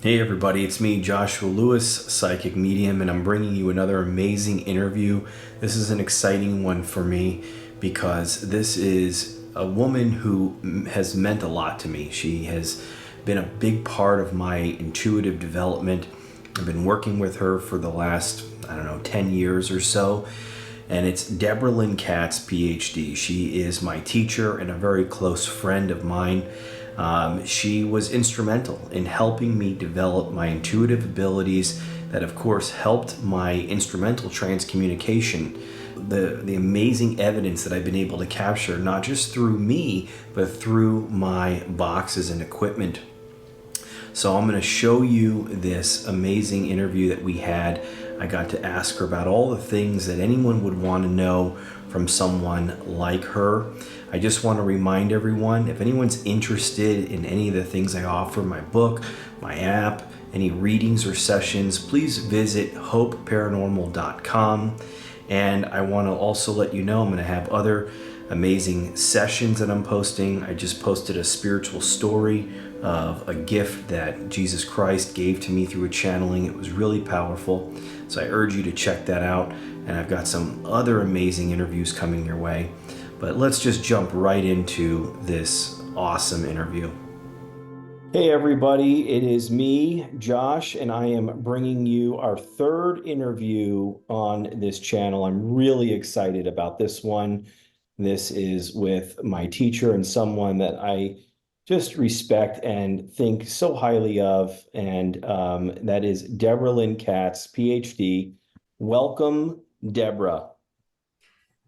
Hey everybody, it's me, Joshua Lewis, psychic medium, and I'm bringing you another amazing interview. This is an exciting one for me because this is a woman who has meant a lot to me. She has been a big part of my intuitive development. I've been working with her for the last, 10 years or so. And it's Debra Lynne Katz PhD. She is my teacher and a very close friend of mine. She was instrumental in helping me develop my intuitive abilities that, of course, helped my instrumental transcommunication. The amazing evidence that I've been able to capture, not just through me, but through my boxes and equipment. So I'm going to show you this amazing interview that we had. I got to ask her about all the things that anyone would want to know from someone like her. I just want to remind everyone, if anyone's interested in any of the things I offer, my book, my app, any readings or sessions, please visit HO.PE And I want to also let you know I'm going to have other amazing sessions that I'm posting. I just posted a spiritual story of a gift that Jesus Christ gave to me through a channeling. It was really powerful. So I urge you to check that out. And I've got some other amazing interviews coming your way. But let's just jump right into this awesome interview. Hey everybody, it is me, Josh, and I am bringing you our third interview on this channel. I'm really excited about this one. This is with my teacher and someone that I just respect and think so highly of, and that is Debra Lynne Katz, PhD. Welcome, Debra.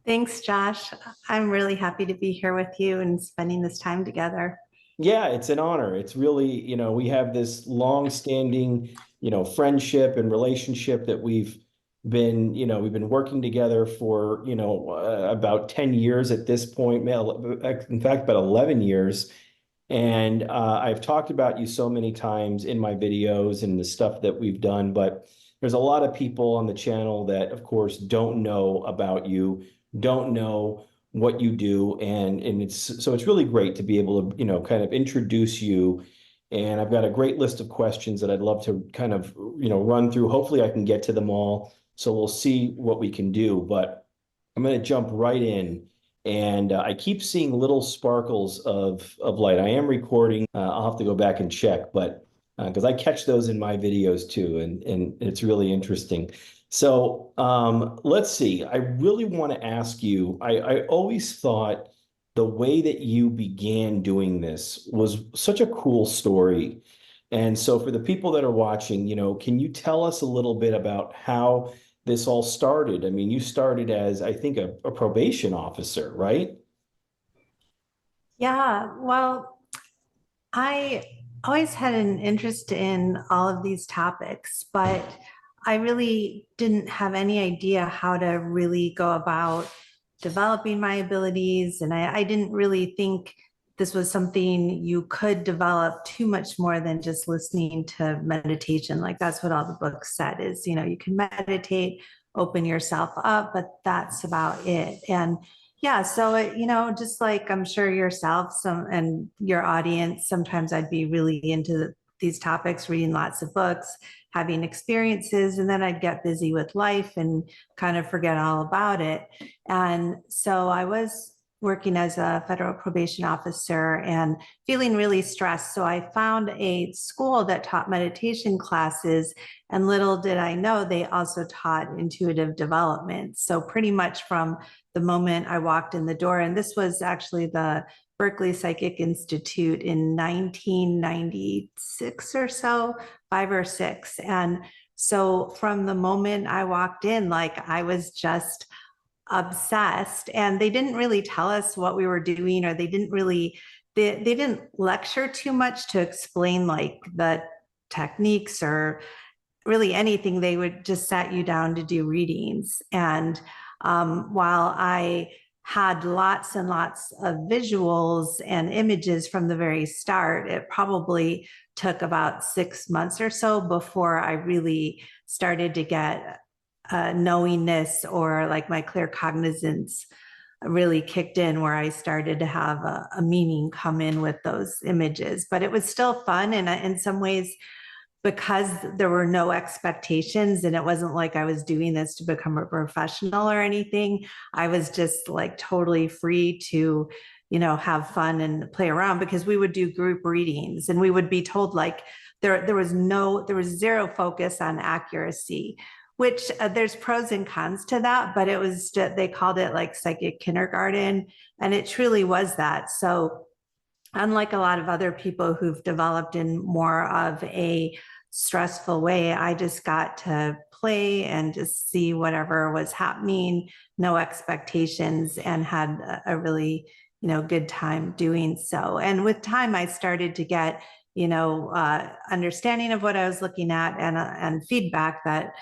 Thanks, Josh. I'm really happy to be here with you and spending this time together. Yeah, it's an honor. It's really, we have this long-standing, friendship and relationship that we've been working together for, about 10 years at this point. In fact, about 11 years. And I've talked about you so many times in my videos and the stuff that we've done, but there's a lot of people on the channel that, of course, don't know about you, don't know what you do, and it's really great to be able to, kind of introduce you. And I've got a great list of questions that I'd love to kind of, run through. Hopefully I can get to them all. So we'll see what we can do, but I'm going to jump right in. And I keep seeing little sparkles of light. I am recording. I'll have to go back and check, but because I catch those in my videos too, and it's really interesting. So let's see. I really want to ask you. I always thought the way that you began doing this was such a cool story. And so for the people that are watching, can you tell us a little bit about how this all started? I mean, you started as, I think, a probation officer, right? Yeah, well, I always had an interest in all of these topics, but I really didn't have any idea how to really go about developing my abilities. And I didn't really think this was something you could develop too much more than just listening to meditation. Like that's what all the books said is, you can meditate, open yourself up, but that's about it. And yeah, so just like I'm sure yourself, some and your audience, sometimes I'd be really into these topics, reading lots of books, having experiences, and then I'd get busy with life and kind of forget all about it. And so I was working as a federal probation officer and feeling really stressed. So I found a school that taught meditation classes, and little did I know they also taught intuitive development. So pretty much from the moment I walked in the door, and this was actually the Berkeley Psychic Institute in 1996 or so, 5 or 6. And so from the moment I walked in, like I was just obsessed, and they didn't really tell us what we were doing, or they didn't lecture too much to explain like the techniques or really anything. They would just sat you down to do readings. And while I had lots and lots of visuals and images from the very start, it probably took about 6 months or so before I really started to get knowingness, or like my clear cognizance really kicked in, where I started to have a meaning come in with those images. But it was still fun, and in some ways because there were no expectations and it wasn't like I was doing this to become a professional or anything. I was just like totally free to, have fun and play around, because we would do group readings and we would be told like there was zero focus on accuracy, which there's pros and cons to that, but it was just, they called it like psychic kindergarten, and it truly was that. So unlike a lot of other people who've developed in more of a stressful way, I just got to play and just see whatever was happening, no expectations, and had a really, good time doing so. And with time, I started to get, understanding of what I was looking at, and feedback that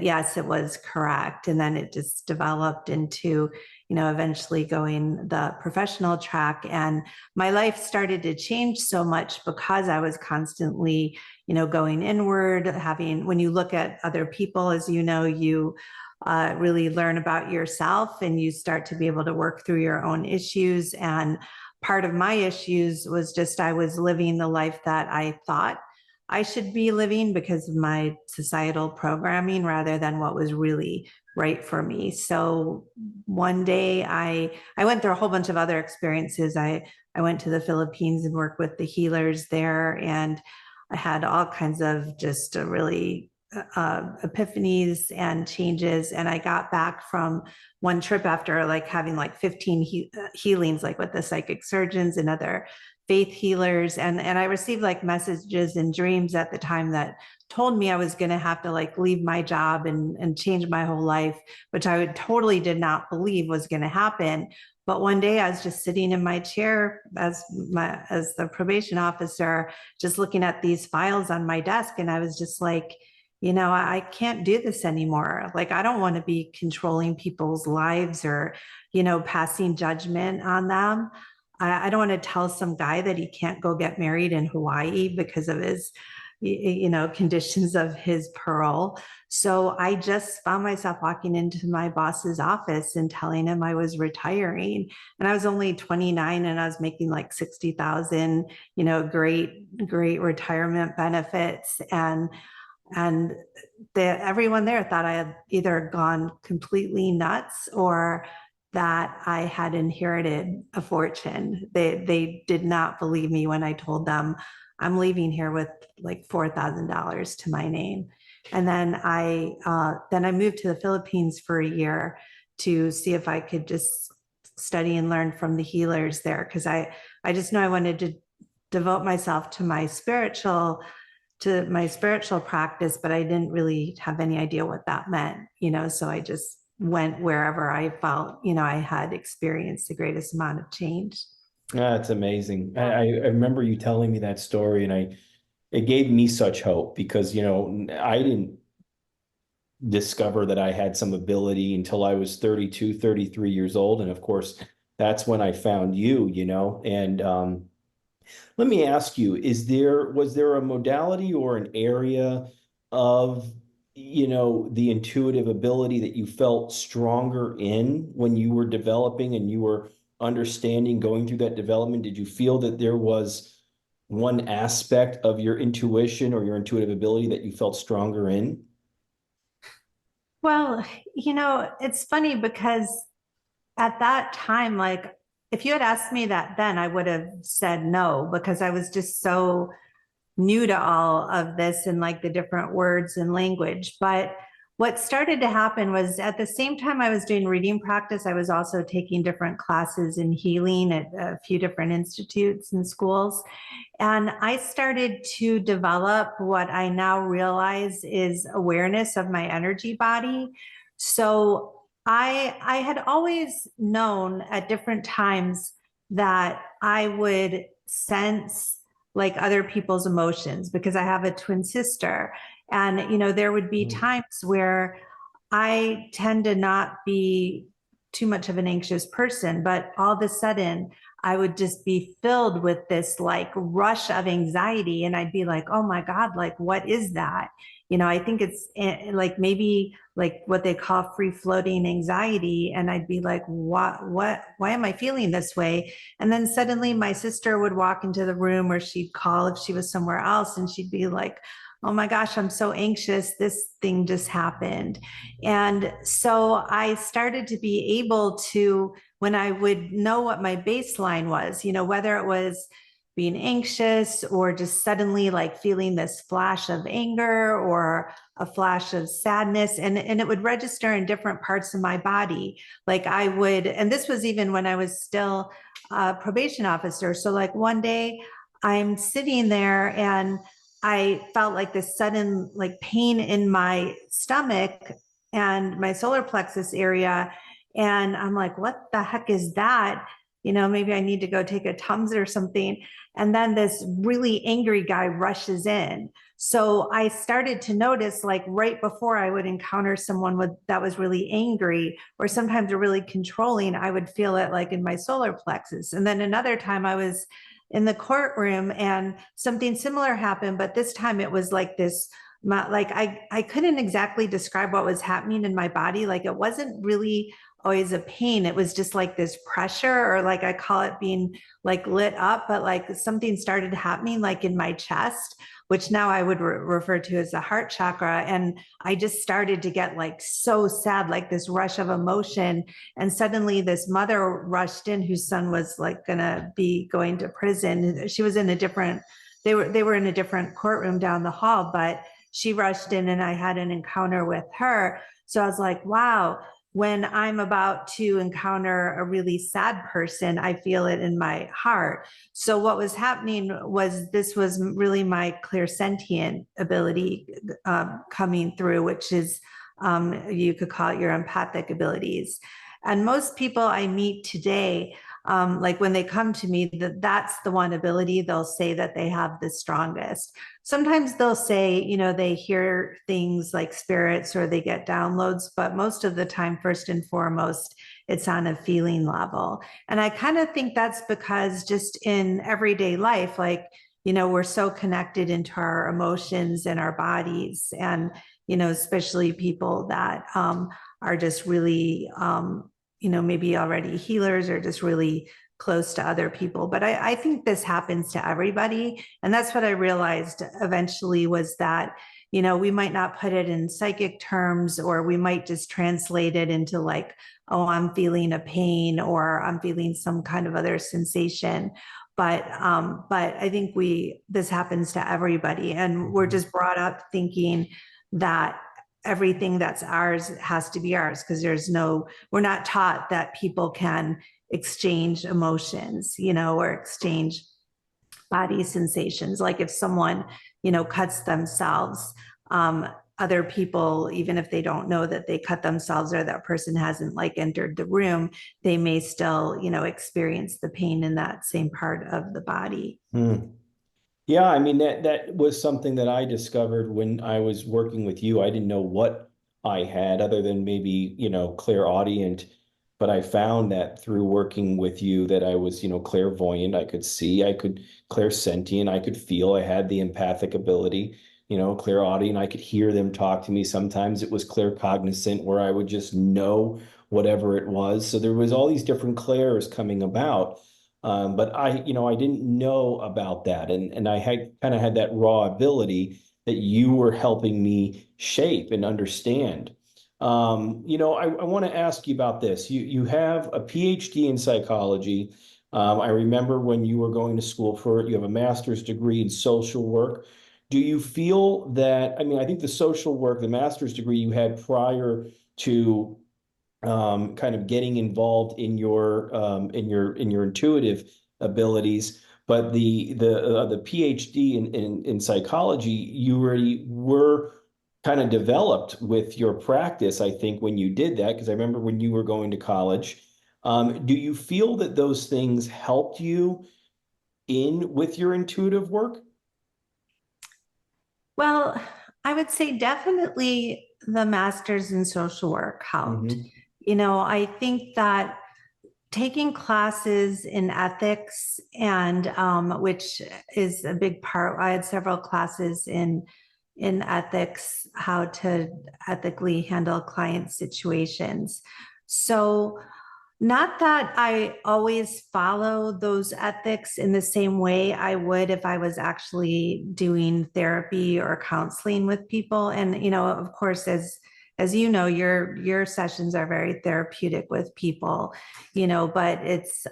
yes, it was correct. And then it just developed into, eventually going the professional track. And my life started to change so much because I was constantly, going inward, when you look at other people, as you really learn about yourself, and you start to be able to work through your own issues. And part of my issues was just I was living the life that I thought I should be living because of my societal programming rather than what was really right for me. So one day I went through a whole bunch of other experiences. I went to the Philippines and worked with the healers there, and I had all kinds of just really epiphanies and changes. And I got back from one trip after like having like 15 healings, like with the psychic surgeons and other faith healers. And I received like messages and dreams at the time that told me I was going to have to like leave my job and change my whole life, which I totally did not believe was going to happen. But one day I was just sitting in my chair as the probation officer, just looking at these files on my desk. And I was just like, I can't do this anymore. Like, I don't want to be controlling people's lives or, passing judgment on them. I don't want to tell some guy that he can't go get married in Hawaii because of his, conditions of his parole. So I just found myself walking into my boss's office and telling him I was retiring. And I was only 29 and I was making like 60,000, great retirement benefits. And everyone there thought I had either gone completely nuts or that I had inherited a fortune. They did not believe me when I told them I'm leaving here with like $4,000 to my name. And then I moved to the Philippines for a year to see if I could just study and learn from the healers there, because I just know I wanted to devote myself to my spiritual practice, but I didn't really have any idea what that meant, so I just went wherever I felt, I had experienced the greatest amount of change. That's amazing. I remember you telling me that story, and it gave me such hope because, I didn't discover that I had some ability until I was 32, 33 years old. And of course, that's when I found you, and let me ask you, was there a modality or an area of, the intuitive ability that you felt stronger in when you were developing and you were understanding, going through that development? Did you feel that there was one aspect of your intuition or your intuitive ability that you felt stronger in? Well, it's funny because at that time, like, if you had asked me that then, I would have said no, because I was just so new to all of this and like the different words and language. But what started to happen was at the same time I was doing reading practice, I was also taking different classes in healing at a few different institutes and schools. And I started to develop what I now realize is awareness of my energy body. So I had always known at different times that I would sense like other people's emotions because I have a twin sister. And, there would be times where I tend to not be too much of an anxious person, but all of a sudden I would just be filled with this like rush of anxiety. And I'd be like, oh my God, like, what is that? I think it's like maybe like what they call free floating anxiety. And I'd be like, why am I feeling this way? And then suddenly my sister would walk into the room, or she'd call if she was somewhere else, and she'd be like, oh my gosh, I'm so anxious. This thing just happened. And so I started to be able to, when I would know what my baseline was, whether it was being anxious or just suddenly like feeling this flash of anger or a flash of sadness, and it would register in different parts of my body. Like I would, and this was even when I was still a probation officer. So like one day I'm sitting there and I felt like this sudden like pain in my stomach and my solar plexus area. And I'm like, what the heck is that? Maybe I need to go take a Tums or something. And then this really angry guy rushes in. So I started to notice, like right before I would encounter someone that was really angry or sometimes really controlling, I would feel it like in my solar plexus. And then another time I was in the courtroom and something similar happened, but this time it was like this, like I couldn't exactly describe what was happening in my body. Like it wasn't really always a pain. It was just like this pressure, or like I call it being like lit up, but like something started happening like in my chest, which now I would refer to as the heart chakra. And I just started to get like so sad, like this rush of emotion. And suddenly this mother rushed in whose son was like gonna be going to prison. She was in a different, they were in a different courtroom down the hall, but she rushed in and I had an encounter with her. So I was like, wow, when I'm about to encounter a really sad person, I feel it in my heart. So what was happening was this was really my clairsentient ability coming through, which is, you could call it your empathic abilities. And most people I meet today, like when they come to me, that's the one ability they'll say that they have the strongest. Sometimes they'll say, they hear things like spirits or they get downloads, but most of the time, first and foremost, it's on a feeling level. And I kind of think that's because just in everyday life, like, we're so connected into our emotions and our bodies. And, especially people that are just really, maybe already healers or just really close to other people. But I think this happens to everybody. And that's what I realized eventually was that, we might not put it in psychic terms, or we might just translate it into like, oh, I'm feeling a pain or I'm feeling some kind of other sensation. But I think this happens to everybody. And we're just brought up thinking that everything that's ours has to be ours, because we're not taught that people can exchange emotions, or exchange body sensations. Like if someone, cuts themselves, other people, even if they don't know that they cut themselves or that person hasn't like entered the room, they may still, experience the pain in that same part of the body. Hmm. Yeah, I mean that was something that I discovered when I was working with you. I didn't know what I had other than maybe, clairaudient, but I found that through working with you that I was, clairvoyant. I could see, I could clairsentient, I could feel, I had the empathic ability, clairaudient, I could hear them talk to me. Sometimes it was claircognizant where I would just know whatever it was. So there was all these different clairs coming about. But I didn't know about that. And I had kind of had that raw ability that you were helping me shape and understand. I want to ask you about this. You have a PhD in psychology. I remember when you were going to school for it, you have a master's degree in social work. Do you feel that, I mean, I think the social work, the master's degree you had prior to kind of getting involved in your intuitive abilities. But the PhD in psychology, you already were kind of developed with your practice, I think, when you did that, because I remember when you were going to college. Do you feel that those things helped you in with your intuitive work? Well, I would say definitely the master's in social work helped. Hmm. I think that taking classes in ethics, and which is a big part. I had several classes in ethics, how to ethically handle client situations. So not that I always follow those ethics in the same way I would if I was actually doing therapy or counseling with people. And, of course, as you know, your sessions are very therapeutic with people, but it's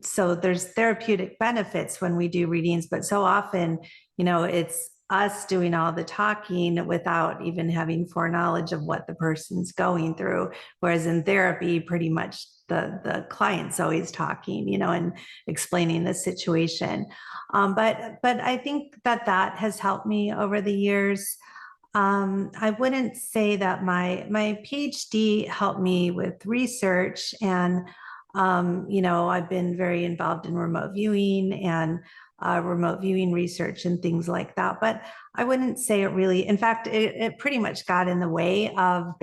so there's therapeutic benefits when we do readings, but so often, it's us doing all the talking without even having foreknowledge of what the person's going through. Whereas in therapy, pretty much the client's always talking, and explaining the situation. But I think that has helped me over the years. I wouldn't say that my PhD helped me with research, and I've been very involved in remote viewing and remote viewing research and things like that. But I wouldn't say it really, in fact, it pretty much got in the way of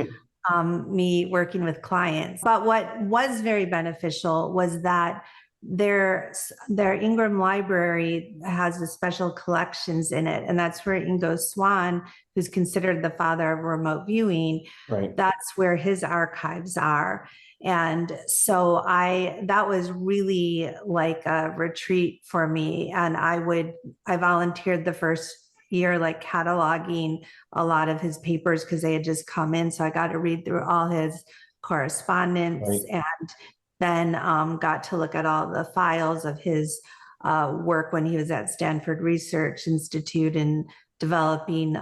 me working with clients. But what was very beneficial was that their Ingram Library has a special collections in it, and that's where Ingo Swann, who's considered the father of remote viewing, Right. that's where his archives are. And so that was really like a retreat for me. And I volunteered the first year, like cataloging a lot of his papers because they had just come in. So I got to read through all his correspondence, Right. and then got to look at all the files of his work when he was at Stanford Research Institute and developing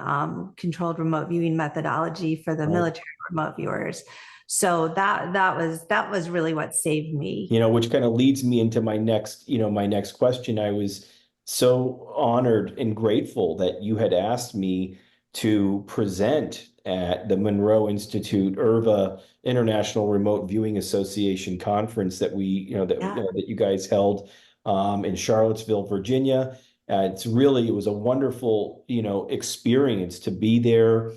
controlled remote viewing methodology for the Right. military remote viewers. So that was really what saved me. Which kind of leads me into my next question. I was so honored and grateful that you had asked me to present at the Monroe Institute IRVA International Remote Viewing Association conference that Yeah. that you guys held in Charlottesville, Virginia. It was a wonderful, experience to be there.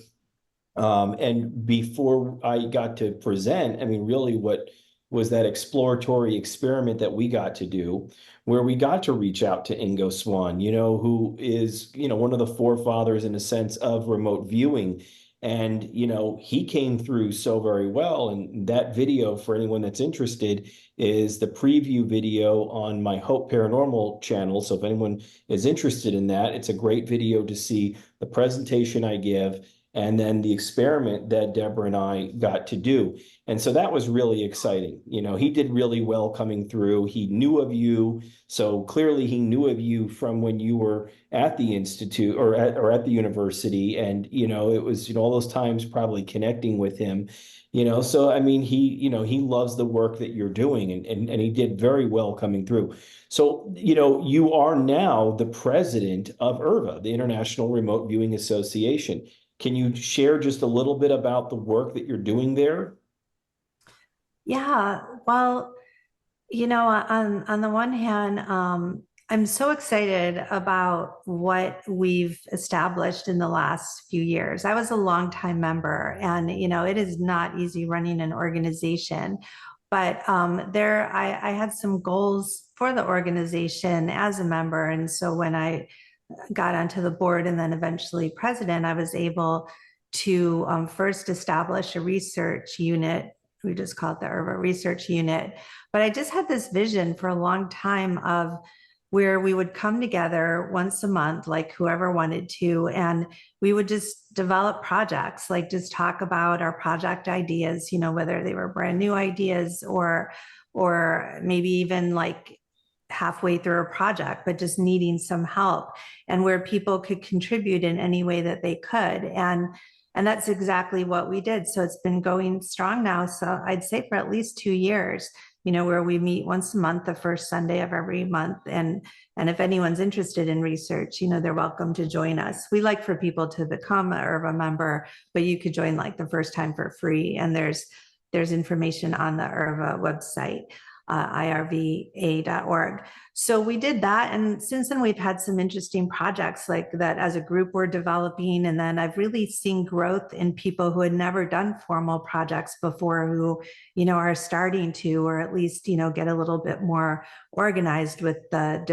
And before I got to present, I mean, really what was that exploratory experiment that we got to do, where we got to reach out to Ingo Swann, who is, one of the forefathers in a sense of remote viewing. And, he came through so very well. And that video, for anyone that's interested, is the preview video on my H.O.P.E Paranormal channel. So if anyone is interested in that, it's a great video to see the presentation I give and then the experiment that Debra and I got to do. And so that was really exciting. He did really well coming through. He knew of you. So clearly he knew of you from when you were at the institute or at the university. And, it was, all those times probably connecting with him, so I mean, he loves the work that you're doing, and he did very well coming through. So, you are now the president of IRVA, the International Remote Viewing Association. Can you share just a little bit about the work that you're doing there? Yeah. Well, on the one hand, I'm so excited about what we've established in the last few years. I was a longtime member, and it is not easy running an organization, but I had some goals for the organization as a member, and so when I got onto the board and then eventually president, I was able to first establish a research unit. We just call it the IRVA Research Unit. But I just had this vision for a long time of where we would come together once a month, like whoever wanted to, and we would just develop projects, like just talk about our project ideas, whether they were brand new ideas or maybe even like halfway through a project, but just needing some help, and where people could contribute in any way that they could. And that's exactly what we did. So it's been going strong now. So I'd say for at least 2 years, where we meet once a month, the first Sunday of every month. And if anyone's interested in research, they're welcome to join us. We like for people to become a IRVA member, but you could join like the first time for free. And there's information on the IRVA website. irva.org. So we did that. And since then, we've had some interesting projects like that as a group we're developing. And then I've really seen growth in people who had never done formal projects before who, are starting to, or at least, get a little bit more organized with the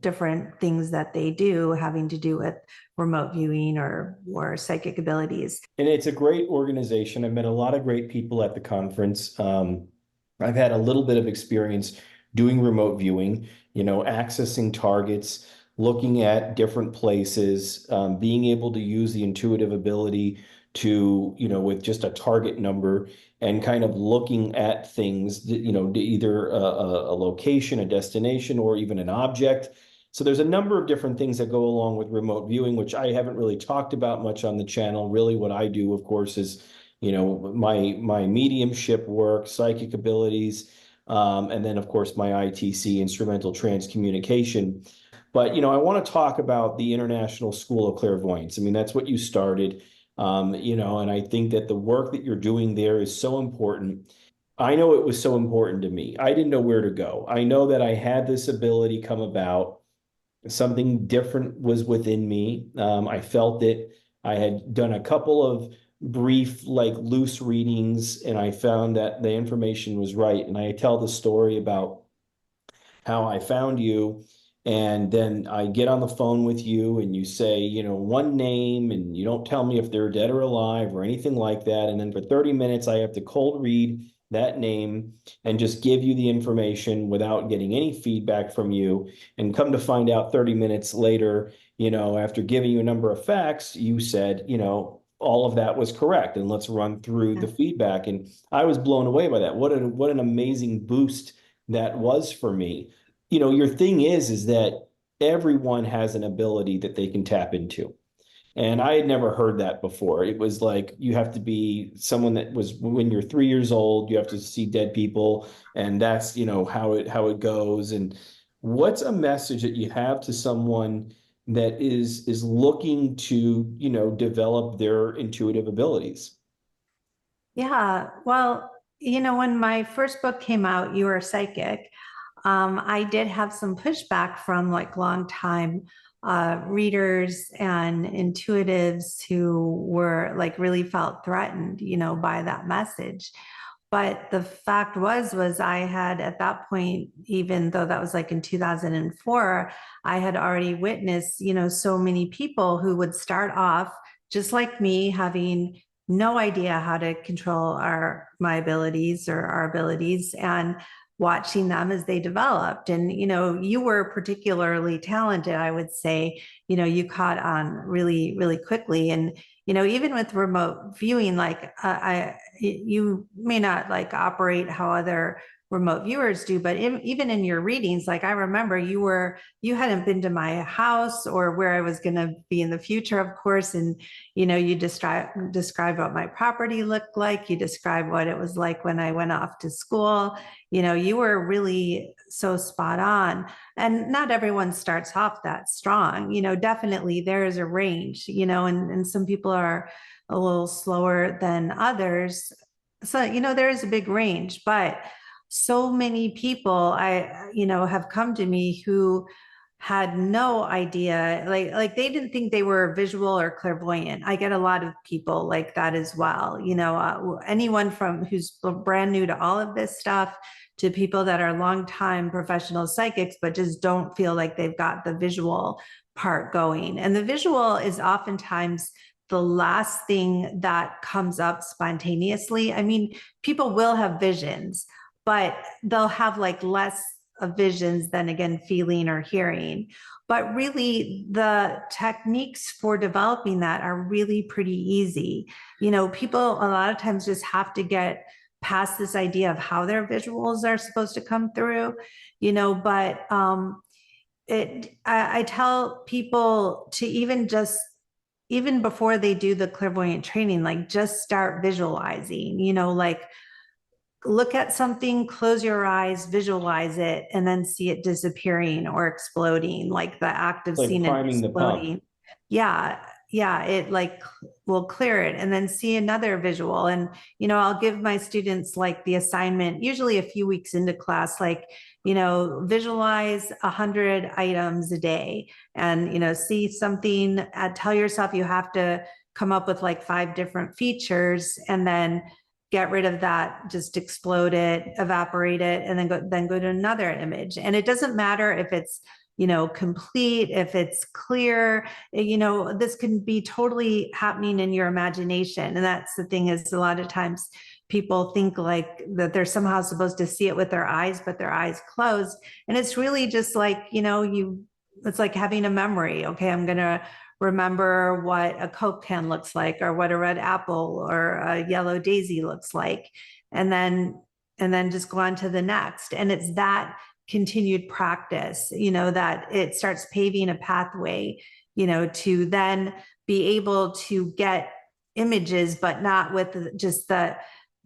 different things that they do having to do with remote viewing or psychic abilities. And it's a great organization. I've met a lot of great people at the conference. I've had a little bit of experience doing remote viewing, accessing targets, looking at different places, being able to use the intuitive ability to, with just a target number and kind of looking at things, either a location, a destination, or even an object. So there's a number of different things that go along with remote viewing, which I haven't really talked about much on the channel. Really, what I do, of course, is, my mediumship work, psychic abilities, and then, of course, my ITC, instrumental trance communication. But, I want to talk about the International School of Clairvoyance. I mean, that's what you started, and I think that the work that you're doing there is so important. I know it was so important to me. I didn't know where to go. I know that I had this ability come about. Something different was within me. I felt it. I had done a couple of brief, like loose readings, and I found that the information was right. And I tell the story about how I found you. And then I get on the phone with you and you say, one name, and you don't tell me if they're dead or alive or anything like that. And then for 30 minutes, I have to cold read that name and just give you the information without getting any feedback from you. And come to find out 30 minutes later, after giving you a number of facts, you said, all of that was correct. And let's run through the feedback. And I was blown away by that. What an amazing boost that was for me. Your thing is that everyone has an ability that they can tap into. And I had never heard that before. It was like you have to be someone that was when you're 3 years old, you have to see dead people, and that's how it goes. And what's a message that you have to someone that is looking to develop their intuitive abilities? Yeah. Well, when my first book came out, You Are Psychic, I did have some pushback from like longtime readers and intuitives who were like really felt threatened, by that message. But the fact was I had at that point, even though that was like in 2004, I had already witnessed, so many people who would start off just like me, having no idea how to control my abilities or our abilities, and watching them as they developed. And, you were particularly talented, I would say. You caught on really, really quickly. And, even with remote viewing, like you may not like operate how other remote viewers do, but even in your readings, like I remember you hadn't been to my house or where I was going to be in the future, of course. And, you described what my property looked like. You described what it was like when I went off to school. You were really so spot on. And not everyone starts off that strong. Definitely there is a range, and some people are a little slower than others. So, there is a big range, but so many people have come to me who had no idea, like they didn't think they were visual or clairvoyant. I get a lot of people like that as well. Anyone from who's brand new to all of this stuff to people that are longtime professional psychics, but just don't feel like they've got the visual part going. And the visual is oftentimes the last thing that comes up spontaneously. I mean, people will have visions, but they'll have like less of visions than again feeling or hearing. But really the techniques for developing that are really pretty easy. People a lot of times just have to get past this idea of how their visuals are supposed to come through, but I tell people to even before they do the clairvoyant training, like just start visualizing, like look at something, close your eyes, visualize it, and then see it disappearing or exploding, like the act of Like seeing it priming the pump. exploding. Yeah. yeah, it like will clear it and then see another visual. And, I'll give my students like the assignment, usually a few weeks into class, like, visualize 100 items a day and, see something, tell yourself you have to come up with like 5 different features and then get rid of that, just explode it, evaporate it, and then go to another image. And it doesn't matter if it's, complete, if it's clear, this can be totally happening in your imagination. And that's the thing, is a lot of times people think like that they're somehow supposed to see it with their eyes, but their eyes closed. And it's really just like, it's like having a memory. Okay, I'm going to remember what a Coke can looks like, or what a red apple or a yellow daisy looks like. And then just go on to the next. And it's that continued practice, that it starts paving a pathway, to then be able to get images, but not with just the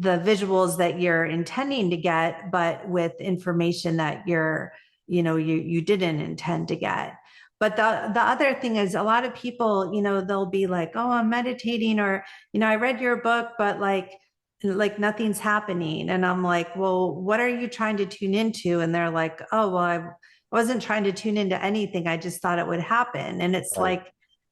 visuals that you're intending to get, but with information that you didn't intend to get. But the other thing is, a lot of people, they'll be like, oh, I'm meditating, or, I read your book, but like nothing's happening. And I'm like, well, what are you trying to tune into? And they're like, oh, well, I wasn't trying to tune into anything. I just thought it would happen. And it's Right.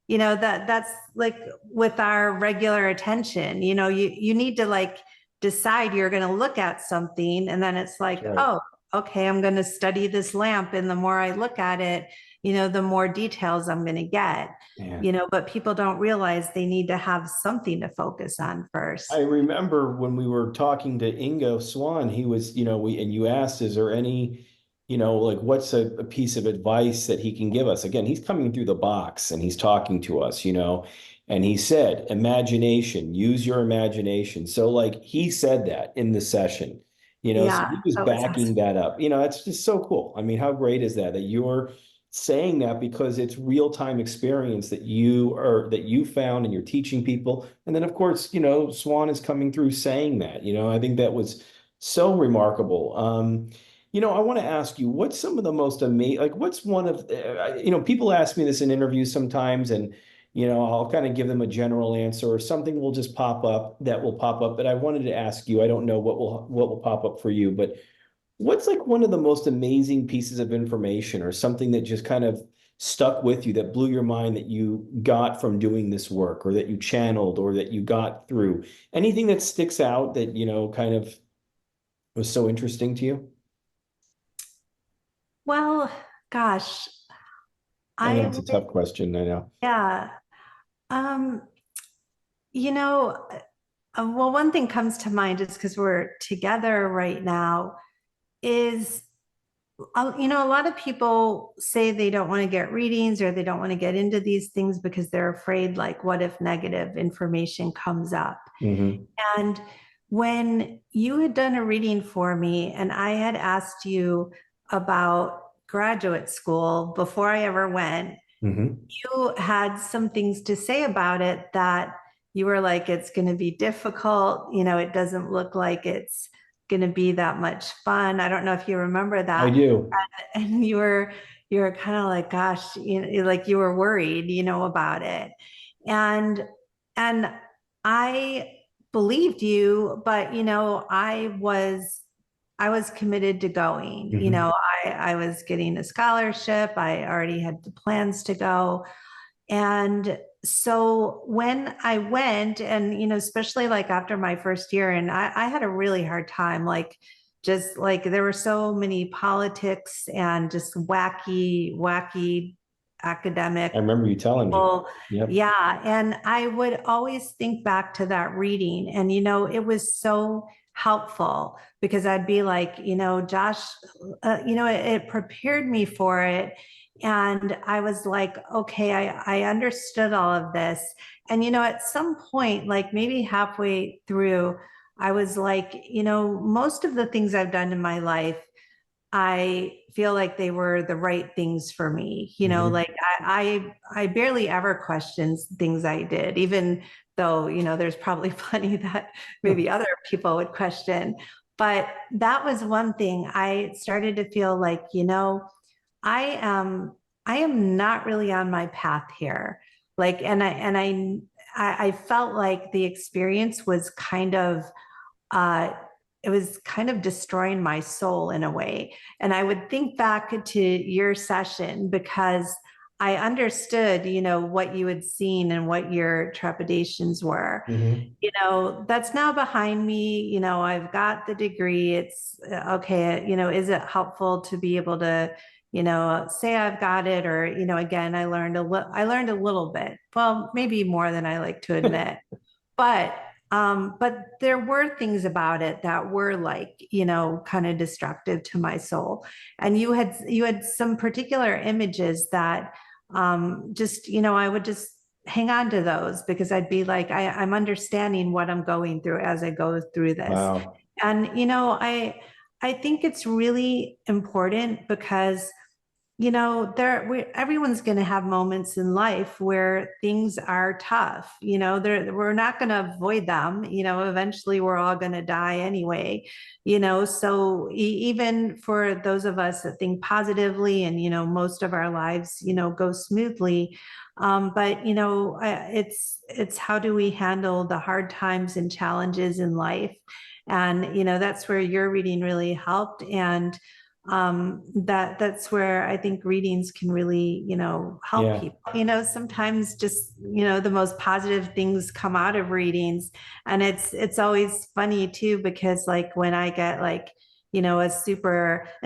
like, that's like with our regular attention, you need to like decide you're going to look at something. And then it's like, That's right. oh, okay, I'm going to study this lamp. And the more I look at it, the more details I'm going to get, Yeah. but people don't realize they need to have something to focus on I first. remember when we were talking to Ingo Swan, he was, and you asked, is there any, like what's a piece of advice that he can give us? Again, he's coming through the box and he's talking to us, and he said, imagination, use your imagination. So like he said that in the session, so Yeah, he was that was backing awesome. that up. It's just so cool. I mean, how great is that you're saying that because it's real-time experience that you found and you're teaching people. And then of course, Swan is coming through saying that, I think that was so remarkable. I want to ask you, what's some of the most amazing, like what's one of, people ask me this in interviews sometimes, and I'll kind of give them a general answer, or something will just pop up that will pop up. But I wanted to ask you, I don't know what will pop up for you, but what's like one of the most amazing pieces of information, or something that just kind of stuck with you, that blew your mind, that you got from doing this work, or that you channeled, or that you got through? Anything that sticks out that, kind of was so interesting to you? Well, gosh, I know I it's a would, tough question. I know. yeah. Um, you know, well, one thing comes to mind just because we're together right now is, a lot of people say they don't want to get readings, or they don't want to get into these things because they're afraid, like, what if negative information comes up? Hmm. And when you had done a reading for me and I had asked you about graduate school before I ever went, Hmm. you had some things to say about it that you were like, it's going to be difficult. It doesn't look like it's going to be that much fun. I don't know if you remember I that. do. And you were kind of like, gosh, like you were worried, about it. And and I believed you, but I was committed to going. Hmm. I was getting a scholarship. I already had the plans to go. And so when I went, and especially like after my first year, and I had a really hard time, like just like there were so many politics and just wacky I academic remember you telling me. people. Yep. Yeah. And I would always think back to that reading. And, it was so helpful because I'd be like, Josh, it prepared me for it. And I was like, okay, I understood all of this. And, at some point, like maybe halfway through, I was like, most of the things I've done in my life, I feel like they were the right things for me. Hmm. Like I barely ever questioned things I did, even though, there's probably plenty that maybe other people would question. But that was one thing I started to feel like, I am I am not really on my path here. Like, I felt like the experience was kind of, uh, it was kind of destroying my soul in a way. And I would think back to your session because I understood, what you had seen and what your trepidations were. Hmm. That's now behind me. I've got the degree. It's okay. Is it helpful to be able to, say I've got it, or, again, I learned a little bit. Well, maybe more than I like to admit. But there were things about it that were like, kind of destructive to my soul. And you had some particular images that just, I would just hang on to those because I'd be like, I'm understanding what I'm going through as I go through this. Wow. And I think it's really important because everyone's going to have moments in life where things are tough. We're not going to avoid them. Eventually we're all going to die anyway. So even for those of us that think positively and most of our lives go smoothly, but it's how do we handle the hard times and challenges in life, and that's where your reading really helped. And that's where I think readings can really, help Yeah. people. Sometimes just, the most positive things come out of readings. And it's always funny too, because like when I get like, in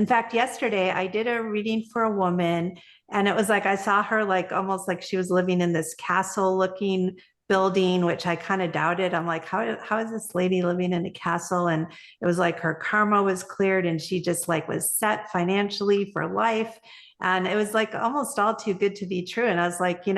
fact, yesterday I did a reading for a woman, and it was like I saw her like almost like she was living in this castle looking building, which I kind of doubted. I'm like, how is this lady living in a castle? And it was like her karma was cleared and she just like was set financially for life. And it was like almost all too good to be true. And I was like,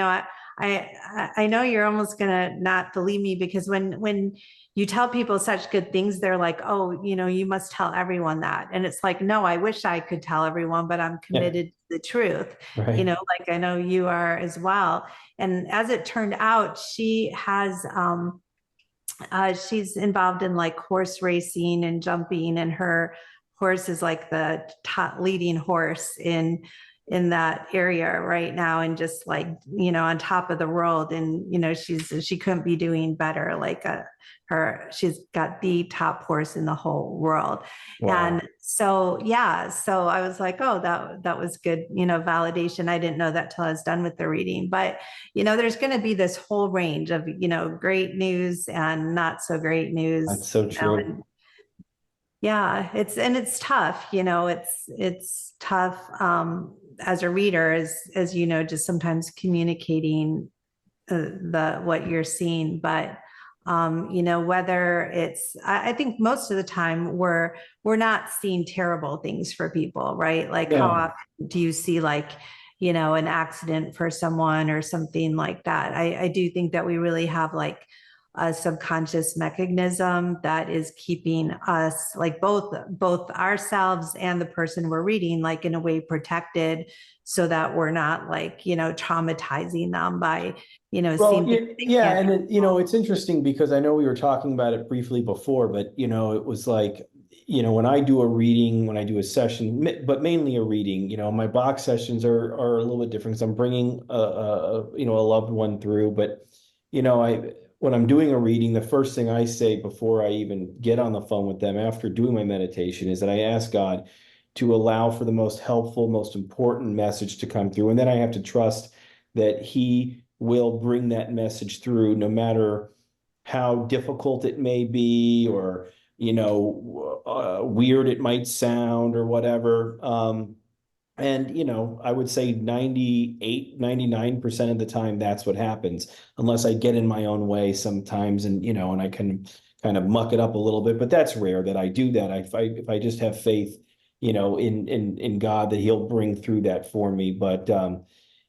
I know you're almost gonna not believe me, because when you tell people such good things, they're like, oh, you must tell everyone that. And it's like, no, I wish I could tell everyone, but I'm Yeah. committed to the truth, Right. like I know you are as well. And as it turned out, she's involved in like horse racing and jumping, and her horse is like the top leading horse in that area right now, and just like on top of the world. And she couldn't be doing better. Like she's got the top horse in the whole world. And Wow. so yeah, so I was like, oh, that was good, validation. I didn't know that till I was done with the reading. But there's going to be this whole range of great news and not so great That's news. so true. And yeah, it's tough. It's tough as a reader, as just sometimes communicating the what you're seeing. But whether I think most of the time we're not seeing terrible things for people, right? Like how Yeah. often do you see like an accident for someone or something like that? I do think that we really have like a subconscious mechanism that is keeping us, like both ourselves and the person we're reading, like in a way protected, so that we're not like traumatizing them by Well, seeing things yeah, they yeah, can't and control. it's interesting because I know we were talking about it briefly before, but it was like, when I do a reading, when I do a session, but mainly a reading, my box sessions are a little bit different because I'm bringing a loved one through, but I when I'm doing a reading, the first thing I say before I even get on the phone with them after doing my meditation is that I ask God to allow for the most helpful, most important message to come through, and then I have to trust that He will bring that message through no matter how difficult it may be, or weird it might sound or whatever. And I would say 98, 99% of the time that's what happens, unless I get in my own way sometimes, and I can kind of muck it up a little bit, but that's rare that I do that. If I just have faith in God, that He'll bring through that for me. But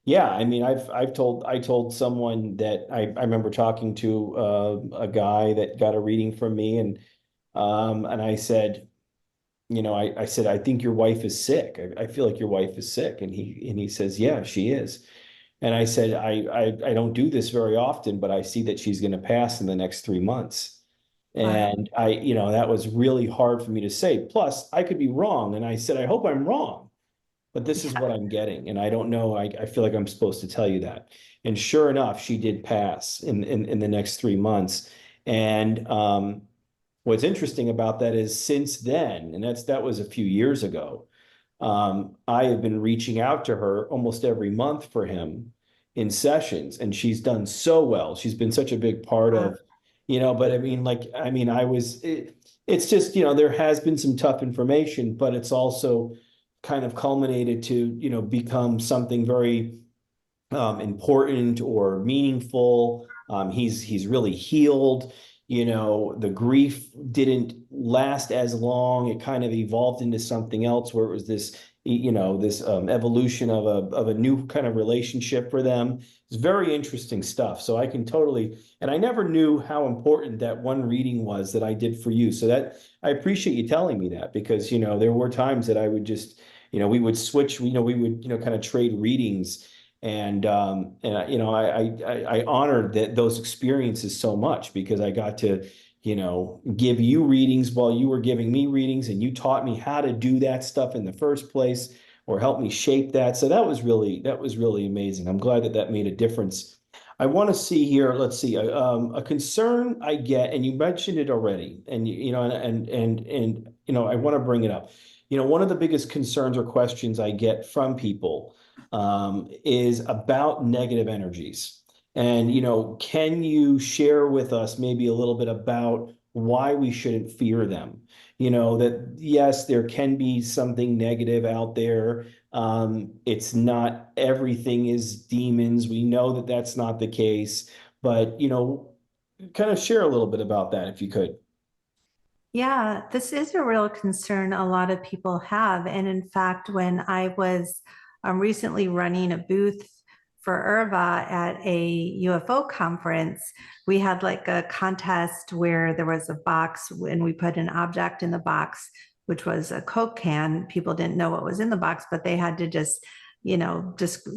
yeah, I mean, I told someone that I remember talking to a guy that got a reading from me, and I said, I said, I think your wife is sick. I feel like your wife is sick. And he says, yeah, she is. And I said, I don't do this very often, but I see that she's going to pass in the next 3 months. Wow. And that was really hard for me to say. Plus, I could be wrong. And I said, I hope I'm wrong. but this is what Yeah. I'm getting. And I don't know, I feel like I'm supposed to tell you that. And sure enough, she did pass in the next 3 months. And what's interesting about that is since then, and that was a few years ago, I have been reaching out to her almost every month for him in sessions, and she's done so well. She's been such a big part Uh, of, but I mean, like, I mean, it's just, there has been some tough information, but it's also kind of culminated to, become something very important or meaningful. He's really healed. The grief didn't last as long. It kind of evolved into something else where it was this evolution of a new kind of relationship for them. It's very interesting stuff. So I can totally, and I never knew how important that one reading was that I did for you. So that I appreciate you telling me that, because there were times that I would just, we would switch, we would, kind of trade readings, and I honored those experiences so much, because I got to give you readings while you were giving me readings, and you taught me how to do that stuff in the first place, or helped me shape that. So that was really amazing. I'm glad that made a difference. I want to see here. Let's see. A concern I get, and you mentioned it already, and I want to bring it up. One of the biggest concerns or questions I get from people is about negative energies. And, can you share with us maybe a little bit about why we shouldn't fear them? That yes, there can be something negative out there. It's not everything is demons. We know that that's not the case, but, kind of share a little bit about that if you could. Yeah, this is a real concern a lot of people have. And in fact, when I was recently running a booth for IRVA at a UFO conference, we had like a contest where there was a box and we put an object in the box, which was a Coke can. People didn't know what was in the box, but they had to just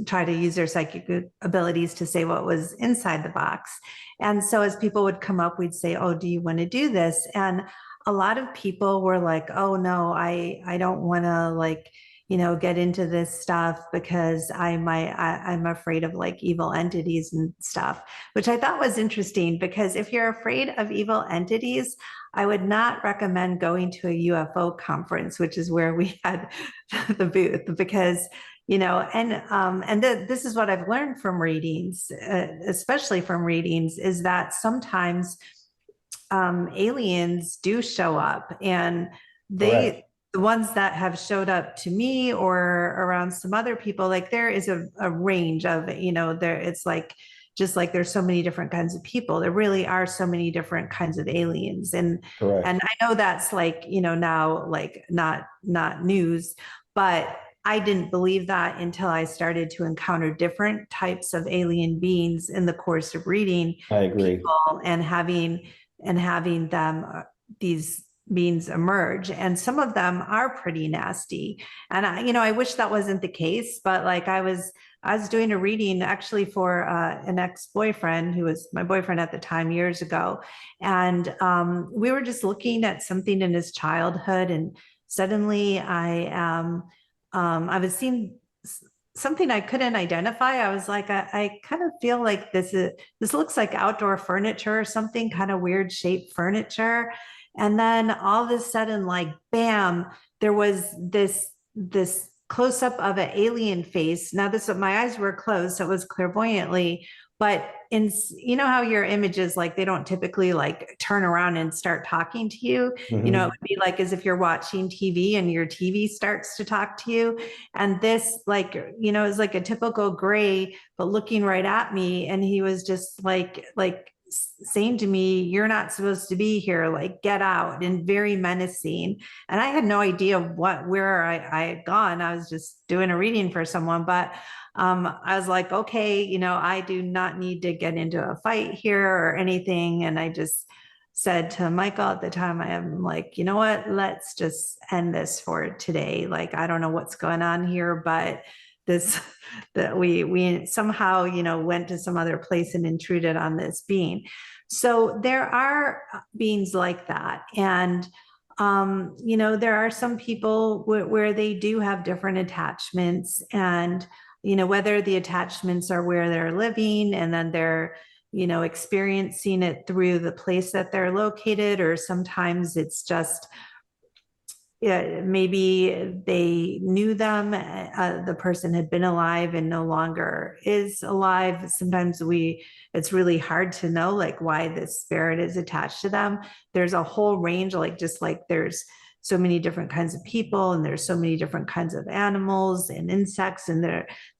try to use their psychic abilities to say what was inside the box. And so as people would come up, we'd say, "Oh, do you want to do this?" And a lot of people were like, "Oh no, I don't want to get into this stuff because I'm afraid of like evil entities and stuff," which I thought was interesting, because if you're afraid of evil entities, I would not recommend going to a UFO conference, which is where we had the booth, because this is what I've learned from readings, especially from readings, is that sometimes aliens do show up, and Correct. the ones that have showed up to me or around some other people, like there is a range of there, it's like, just like there's so many different kinds of people, there really are so many different kinds of aliens. And Correct. I know that's like now like not news, but I didn't believe that until I started to encounter different types of alien beings in the course of reading I agree. people and having them these beings emerge, and some of them are pretty nasty. And I wish that wasn't the case, but like I was doing a reading actually for an ex-boyfriend who was my boyfriend at the time years ago, and we were just looking at something in his childhood, and suddenly I was seeing something I couldn't identify. I was like, I kind of feel like this looks like outdoor furniture or something, kind of weird shaped furniture. And then all of a sudden, like bam, there was this close up of an alien face. Now this, my eyes were closed, so it was clairvoyantly, but how your images, like they don't typically like turn around and start talking to you. It Hmm. would be like as if you're watching TV and your TV starts to talk to you. And this, like, is like a typical gray, but looking right at me. And he was just like saying to me, "You're not supposed to be here, like get out," and very menacing. And I had no idea where I had gone. I was just doing a reading for someone, but I was like, okay, I do not need to get into a fight here or anything. And I just said to Michael at the time, I am like, you know what, let's just end this for today. Like, I don't know what's going on here, but this, that we somehow, went to some other place and intruded on this being. So there are beings like that. And There are some people where they do have different attachments, and, whether the attachments are where they're living and then they're, experiencing it through the place that they're located, or sometimes it's just, yeah, maybe they knew them, the person had been alive and no longer is alive. Sometimes it's really hard to know like why this spirit is attached to them. There's a whole range, like just like there's so many different kinds of people, and there's so many different kinds of animals and insects, and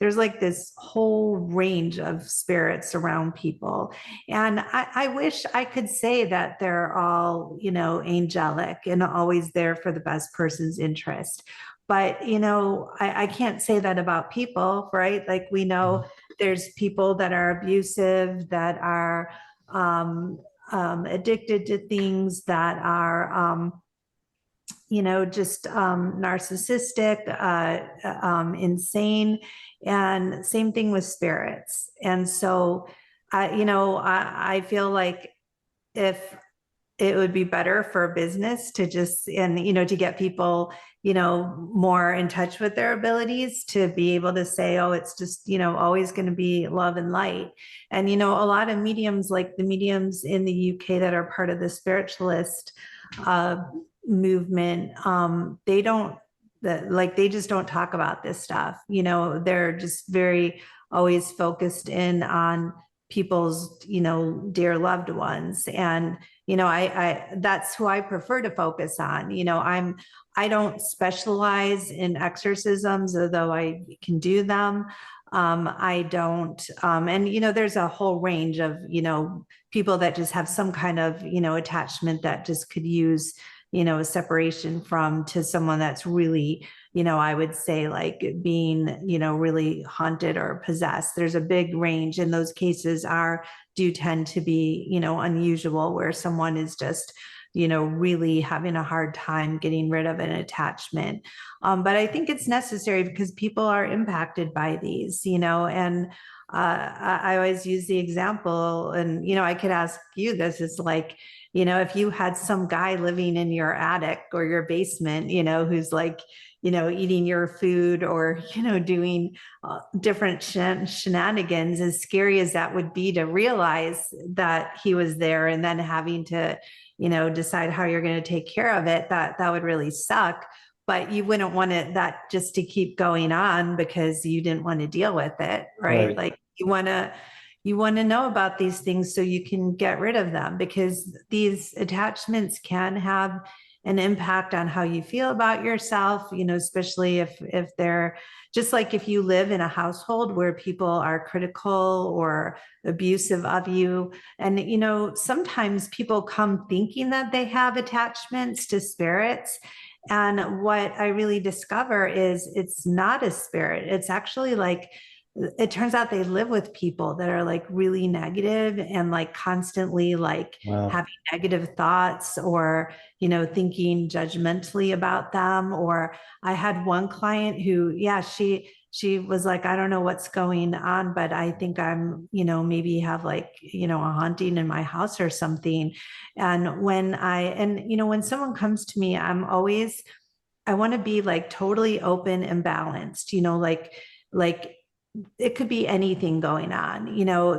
there's like this whole range of spirits around people. And I wish I could say that they're all, angelic and always there for the best person's interest. But, I can't say that about people, right? Like we know there's people that are abusive, that are addicted to things, that are, just narcissistic, insane, and same thing with spirits. And so, I feel like if it would be better for business to just, and, to get people, more in touch with their abilities, to be able to say, oh, it's just, always going to be love and light. And, a lot of mediums, like the mediums in the UK that are part of the spiritualist uh, movement, they don't, like, they just don't talk about this stuff. They're just very always focused in on people's, dear loved ones. And, that's who I prefer to focus on. I don't specialize in exorcisms, although I can do them. I don't, and, there's a whole range of, people that just have some kind of, attachment that just could use, a separation from, to someone that's really, I would say like being, really haunted or possessed. There's a big range, and those cases do tend to be, unusual, where someone is just, really having a hard time getting rid of an attachment. But I think it's necessary because people are impacted by these, and I always use the example, and, I could ask you this, is like, if you had some guy living in your attic or your basement, who's like, eating your food, or, doing different shenanigans, as scary as that would be to realize that he was there, and then having to, decide how you're going to take care of it, that would really suck. But you wouldn't want it that just to keep going on because you didn't want to deal with it, right? Like you want to know about these things so you can get rid of them, because these attachments can have an impact on how you feel about yourself, especially if they're just like, if you live in a household where people are critical or abusive of you. And, sometimes people come thinking that they have attachments to spirits. And what I really discover is it's not a spirit. It's actually like, it turns out they live with people that are like really negative, and like constantly like Wow. having negative thoughts, or, thinking judgmentally about them. Or I had one client who, yeah, she was like, I don't know what's going on, but I think I'm, maybe have like, a haunting in my house or something. And when someone comes to me, I want to be like totally open and balanced, like it could be anything going on.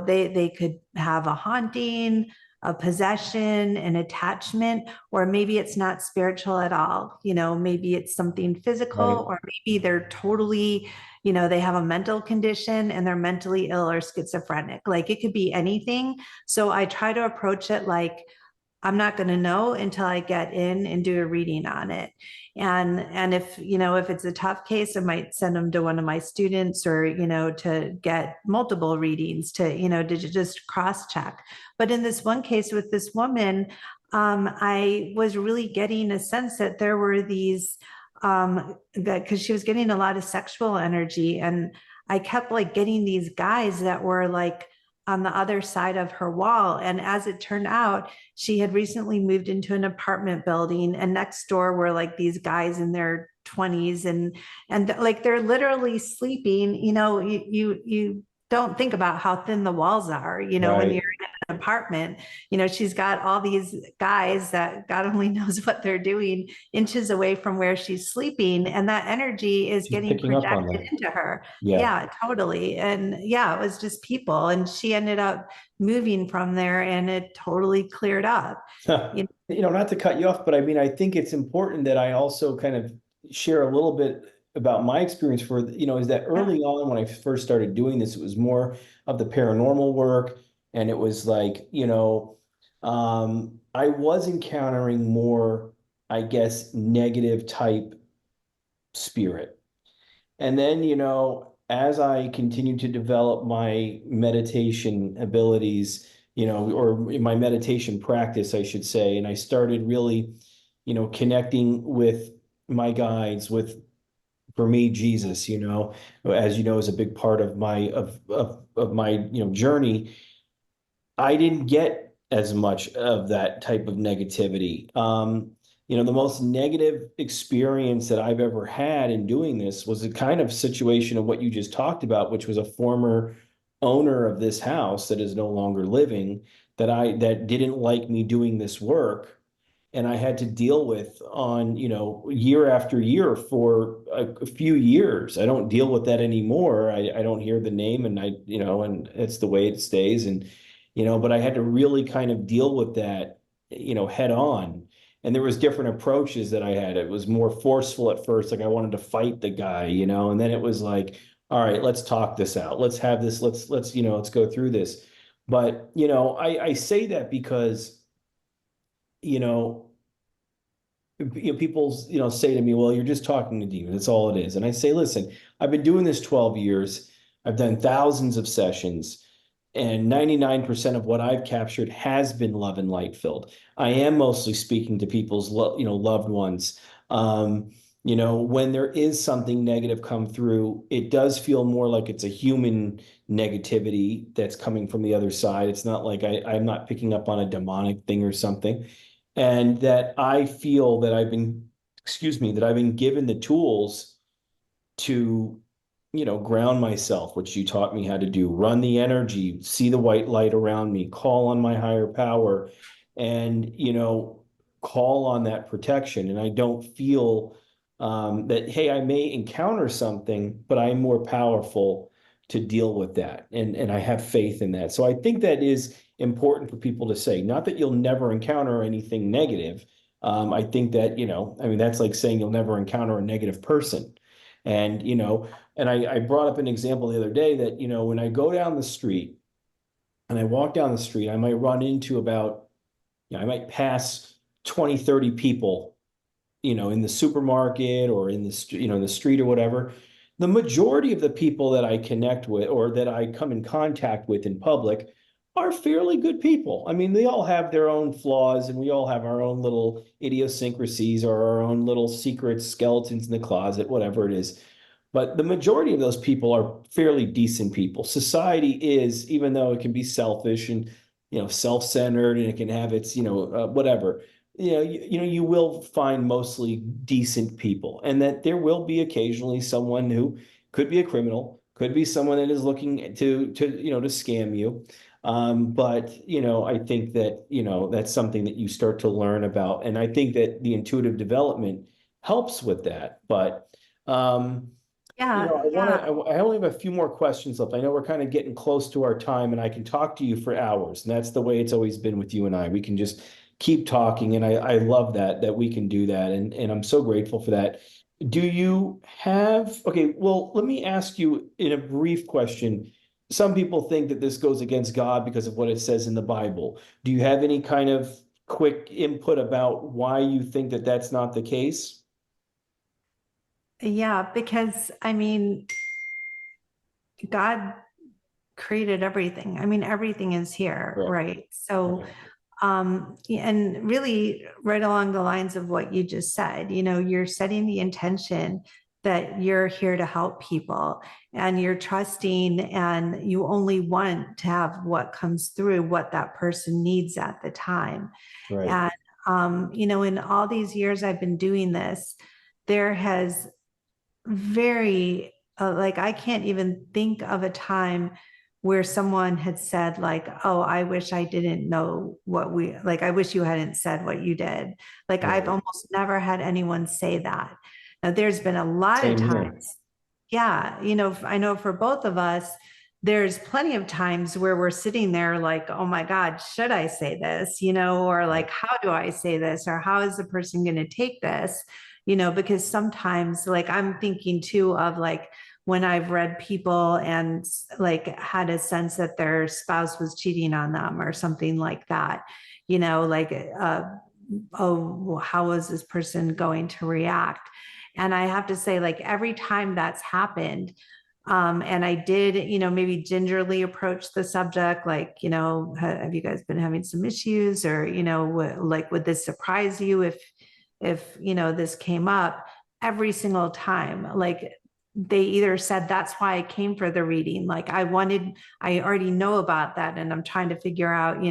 They could have a haunting, a possession, an attachment, or maybe it's not spiritual at all. Maybe it's something Right. physical, or maybe they're totally, they have a mental condition and they're mentally ill or schizophrenic. Like it could be anything. So I try to approach it like, I'm not going to know until I get in and do a reading on it. And if it's a tough case, I might send them to one of my students, or, to get multiple readings to just cross check. But in this one case with this woman, I was really getting a sense that there were these, that because she was getting a lot of sexual energy, and I kept like getting these guys that were like on the other side of her wall. And as it turned out, she had recently moved into an apartment building, and next door were like these guys in their 20s, and like they're literally sleeping. You don't think about how thin the walls are, when Right. you're in apartment. She's got all these guys that God only knows what they're doing inches away from where she's sleeping. And that energy is She's getting picking up on projected that. into her. Yeah. Yeah, totally. And yeah, it was just people. And she ended up moving from there and it totally cleared up. You Not to cut you off, but I mean, I think it's important that I also kind of share a little bit about my experience is that know, early on when I first started doing this, it was more of the paranormal work. And it was like, I was encountering more, I guess, negative type spirit. And then, as I continued to develop my meditation abilities, or my meditation practice, I should say, and I started really, connecting with my guides, for me, Jesus, as you know, is a big part of my, journey. I didn't get as much of that type of negativity. The most negative experience that I've ever had in doing this was a kind of situation of what you just talked about, which was a former owner of this house that is no longer living, that didn't like me doing this work. And I had to deal with on, year after year for a few years. I don't deal with that anymore. I don't hear the name, and and it's the way it stays. And, but I had to really kind of deal with that, head on. And there was different approaches that I had. It was more forceful at first. Like I wanted to fight the guy, and then it was like, all right, let's talk this out. Let's have this, let's go through this. But, I say that because, you know, people, say to me, well, you're just talking to demons. That's all it is. And I say, listen, I've been doing this 12 years. I've done thousands of sessions, and 99% of what I've captured has been love and light filled. I am mostly speaking to people's, loved ones. When there is something negative come through, it does feel more like it's a human negativity that's coming from the other side. It's not like I'm not picking up on a demonic thing or something. And that I feel that that I've been given the tools to, ground myself, which you taught me how to do, run the energy, see the white light around me, call on my higher power, and, call on that protection. And I don't feel that, hey, I may encounter something, but I'm more powerful to deal with that. And I have faith in that. So I think that is important for people to say, not that you'll never encounter anything negative. I think that, I mean, that's like saying you'll never encounter a negative person. And, and I brought up an example the other day that, when I go down the street and I walk down the street, I might run into about, I might pass 20, 30 people, in the supermarket or in the, in the street or whatever. The majority of the people that I connect with or that I come in contact with in public are fairly good people. I mean, they all have their own flaws and we all have our own little idiosyncrasies or our own little secret skeletons in the closet, whatever it is. But the majority of those people are fairly decent people. Society is, even though it can be selfish and, self-centered, and it can have its, whatever, you will find mostly decent people, and that there will be occasionally someone who could be a criminal, could be someone that is looking to scam you. But I think that that's something that you start to learn about, and I think that the intuitive development helps with that. But yeah, yeah. I only have a few more questions left. I know we're kind of getting close to our time, and I can talk to you for hours, and that's the way it's always been with you and I. We can just keep talking, and I love that we can do that, and I'm so grateful for that. Do you have, okay, well, let me ask you in a brief question. Some people think that this goes against God because of what it says in the Bible. Do you have any kind of quick input about why you think that that's not the case? Yeah, because I mean, God created everything. I mean, everything is here, Correct. right? So, Okay. and really right along the lines of what you just said, you're setting the intention that you're here to help people and you're trusting and you only want to have what comes through what that person needs at the time. Right. And, in all these years I've been doing this, there has very, like, I can't even think of a time where someone had said like, oh, I wish I didn't know what we like, I wish you hadn't said what you did. Like I've Right. almost never had anyone say that. Now there's been a lot of Same here. times, yeah, I know for both of us, there's plenty of times where we're sitting there like, oh my God, should I say this? Or like, how do I say this? Or how is the person going to take this? Because sometimes like I'm thinking too of like when I've read people and like had a sense that their spouse was cheating on them or something like that, like, oh, how is this person going to react? And I have to say, like, every time that's happened, and I did, maybe gingerly approach the subject, like, have you guys been having some issues, or, like, would this surprise you if, this came up? Every single time, like, they either said, that's why I came for the reading. Like, I already know about that. And I'm trying to figure out,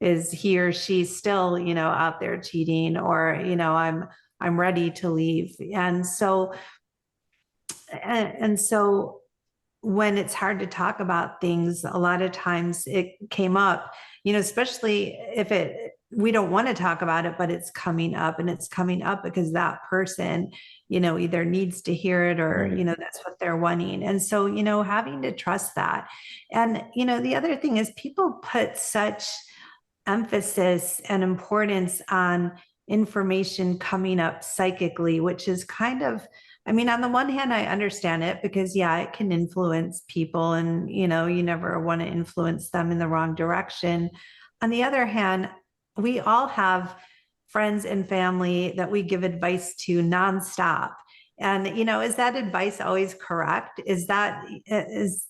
is he or she still, out there cheating, or, I'm ready to leave. And so when it's hard to talk about things, a lot of times it came up, especially if we don't want to talk about it, but it's coming up, and it's coming up because that person, either needs to hear it, or, Right. that's what they're wanting. And so, having to trust that. And, the other thing is people put such emphasis and importance on information coming up psychically, which is kind of, I mean, on the one hand, I understand it because, yeah, it can influence people, and, you never want to influence them in the wrong direction. On the other hand, we all have friends and family that we give advice to nonstop. And, is that advice always correct? Is that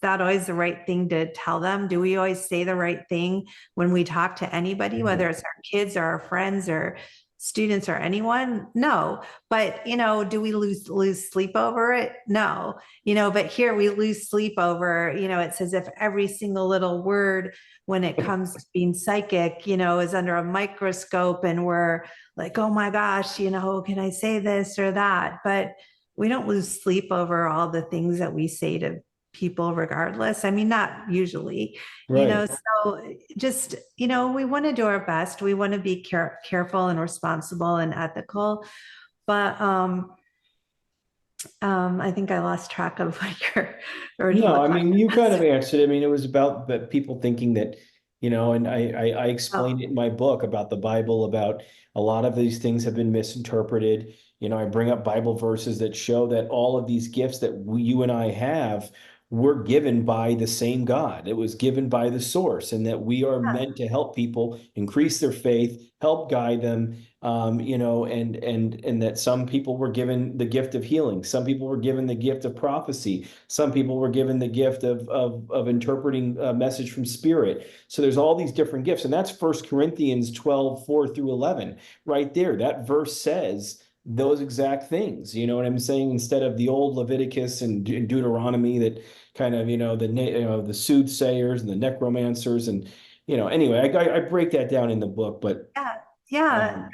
always the right thing to tell them? Do we always say the right thing when we talk to anybody, whether it's our kids or our friends or students or anyone? No. But, do we lose sleep over it? No. But here we lose sleep over, it's as if every single little word when it comes to being psychic, is under a microscope, and we're like, oh my gosh, can I say this or that? But we don't lose sleep over all the things that we say to people regardless. I mean, not usually, Right. so just, we want to do our best. We want to be careful and responsible and ethical. But I think I lost track of what your No, original I mean, question you kind of was. answered. I mean, it was about that people thinking that, and I explained Oh, it in my book about the Bible, about a lot of these things have been misinterpreted. I bring up Bible verses that show that all of these gifts that you and I have were given by the same God. It was given by the source, and that we are yeah. meant to help people increase their faith, help guide them, and that some people were given the gift of healing, some people were given the gift of prophecy, some people were given the gift of interpreting a message from spirit. So there's all these different gifts, and that's First Corinthians 12:4-11, right there. That verse says those exact things. You know what I'm saying? Instead of the old Leviticus and Deuteronomy that kind of, the soothsayers and the necromancers, and anyway, I break that down in the book, but Yeah, yeah,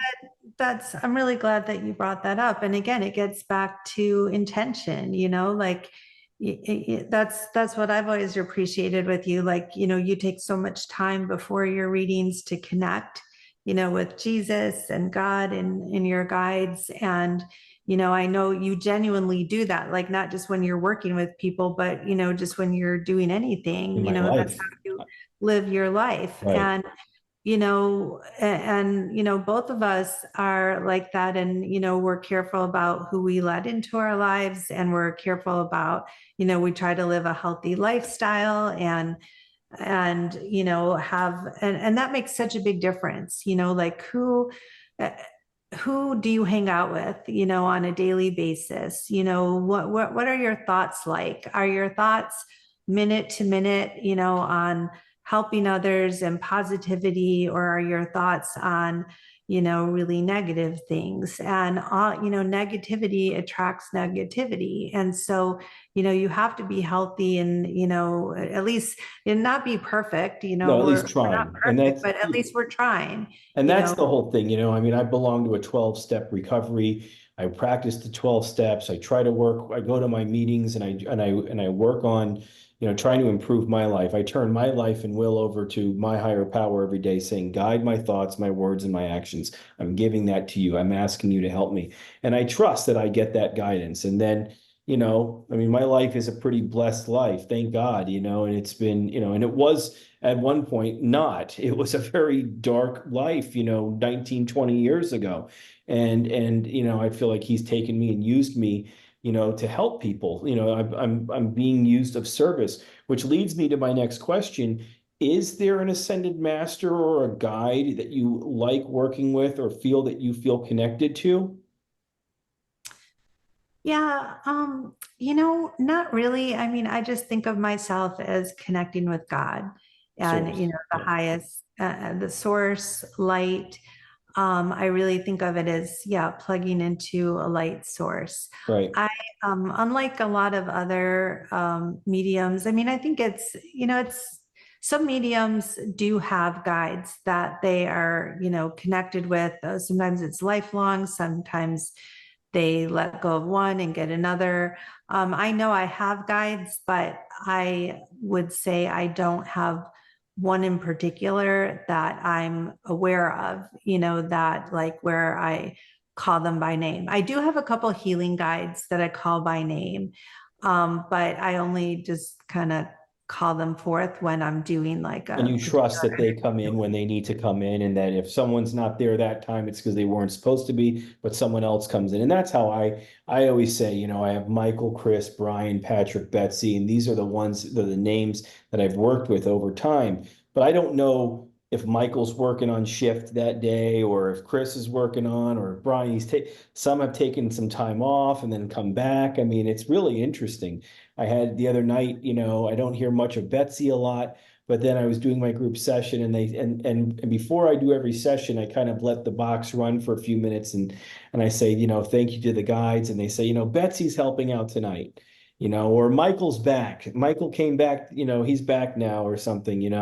um, I'm really glad that you brought that up. And again, it gets back to intention, like that's what I've always appreciated with you. Like, you take so much time before your readings to connect, with Jesus and God in your guides. And, I know you genuinely do that, like not just when you're working with people, but, just when you're doing in anything, my that's life, how you live your life. right. And both of us are like that. And, we're careful about who we let into our lives, and we're careful about, we try to live a healthy lifestyle, and, and that makes such a big difference, like uh, who do you hang out with, on a daily basis? What are your thoughts like? Are your thoughts minute to minute, on helping others and positivity, or are your thoughts on, really negative things? And all, negativity attracts negativity. And so, you have to be healthy, and, at least, and not be perfect, No, at least we're not trying. And perfect, that's but at least we're trying, and you that's know. the whole thing. I mean, I belong to a 12-step recovery. I practice the 12 steps. I try to work, I go to my meetings, and I work on, trying to improve my life. I turn my life and will over to my higher power every day, saying, guide my thoughts, my words, and my actions. I'm giving that to you. I'm asking you to help me. And I trust that I get that guidance. And then, I mean, my life is a pretty blessed life, thank God, and it's been, and it was at one point not. It was a very dark life, 19, 20 years ago. And I feel like he's taken me and used me, to help people. I'm being used of service, which leads me to my next question. Is there an ascended master or a guide that you like working with or feel that you feel connected to? Yeah, not really. I mean, I just think of myself as connecting with God and, Source. the Yeah. highest, the source, light. I really think of it as, yeah, plugging into a light source. Right. I, unlike a lot of other mediums, I mean, I think some mediums do have guides that they are, connected with. Sometimes it's lifelong, sometimes they let go of one and get another. I know I have guides, but I would say I don't have one in particular that I'm aware of, that like where I call them by name. I do have a couple healing guides that I call by name, but I only just kind of call them forth when I'm doing like And a you particular trust that they come in when healing. they need to come in, and that if someone's not there that time, it's because they weren't supposed to be, but someone else comes in. And that's how I always say, I have Michael, Chris, Brian, Patrick, Betsy, and these are they're the names that I've worked with over time. But I don't know if Michael's working on shift that day, or if Chris is working on, or if Brian, some have taken some time off and then come back. I mean, it's really interesting. I had the other night, I don't hear much of Betsy a lot. But then I was doing my group session, and and before I do every session, I kind of let the box run for a few minutes, and I say, thank you to the guides, and they say, Betsy's helping out tonight, or Michael's back. Michael came back, he's back now or something.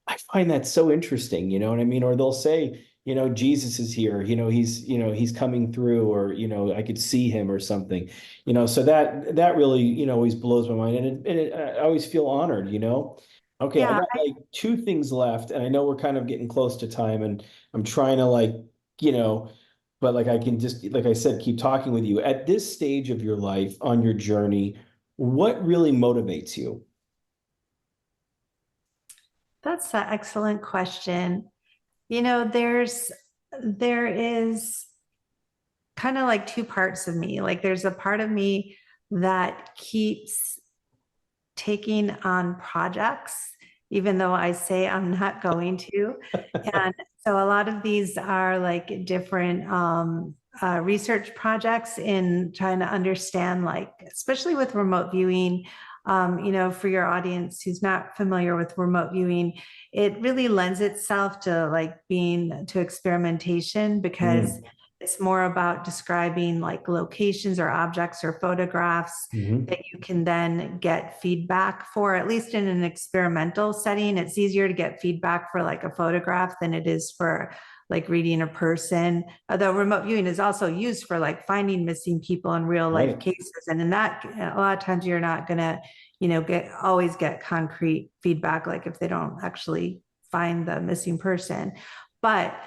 I find that so interesting, you know what I mean? Or they'll say, Jesus is here, he's coming through, or I could see him or something, so that really, always blows my mind, I always feel honored. Okay, I Yeah, got like two things left, and I know we're kind of getting close to time, and I'm trying to you know, but like I can just, like I said, keep talking with you. At this stage of your life, on your journey, what really motivates you? that's an excellent question. There is kind of like two parts of me. Like there's a part of me that keeps taking on projects, even though I say I'm not going to. And so a lot of these are like different research projects in trying to understand, like, especially with remote viewing. For your audience who's not familiar with remote viewing, it really lends itself to like being to experimentation because Mm, it's more about describing like locations or objects or photographs mhm. that you can then get feedback for, at least in an experimental setting. It's easier to get feedback for like a photograph than it is for like reading a person. Although remote viewing is also used for like finding missing people in real life Right. cases. And in that, a lot of times you're not going to, always get concrete feedback, like if they don't actually find the missing person. But